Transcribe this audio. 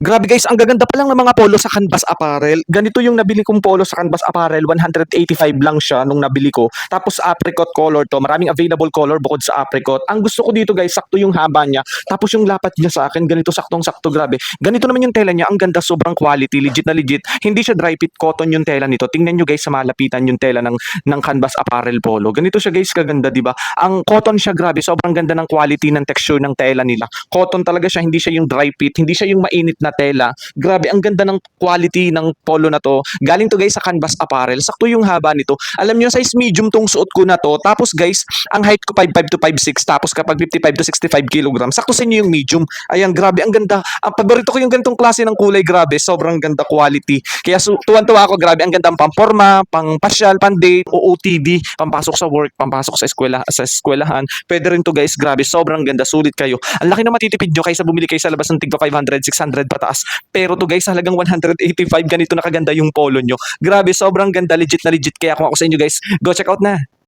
Grabe guys, ang gaganda pa lang ng mga polo sa Canvas Apparel. Ganito yung nabili kong polo sa Canvas Apparel, 185 lang siya nung nabili ko. Tapos apricot color to, maraming available color bukod sa apricot. Ang gusto ko dito guys, sakto yung haba niya. Tapos yung lapat niya sa akin, ganito saktong-sakto, grabe. Ganito naman yung tela niya, ang ganda, sobrang quality, legit na legit. Hindi siya dry fit, cotton yung tela nito. Tingnan nyo guys sa malapitan yung tela ng Canvas Apparel polo. Ganito siya guys, kaganda, di ba? Ang cotton siya, grabe, sobrang ganda ng quality ng texture ng tela nila. Cotton talaga siya, hindi siya yung dry fit, hindi siya yung mainit na tela. Grabe, ang ganda ng quality ng polo na to. Galing to guys sa Canvas Apparel. Sakto yung haba nito. Alam niyo, size medium tong suot ko na to. Tapos guys, ang height ko 5'5 to 5'6. Tapos kapag 55 to 65 kilograms, sakto sa inyo yung medium. Ayan, grabe, ang ganda. Ang paborito ko yung ganitong klase ng kulay, grabe. Sobrang ganda quality. Kaya tuwan-tuwa ako, grabe. Ang ganda pang forma, pang pasyal, pang date, OOTD, pampasok sa work, pampasok sa eskwelahan. Pwede rin to guys, grabe. Sobrang ganda. Sulit kayo. Ang laki na matitipid nyo kaysa bumili kayo sa labas ng tigpa 500, 600 pataas. Pero to guys, halagang 185, ganito na kaganda yung polo nyo. Grabe, sobrang ganda, legit na legit. Kaya kung ako sa inyo guys, go check out na.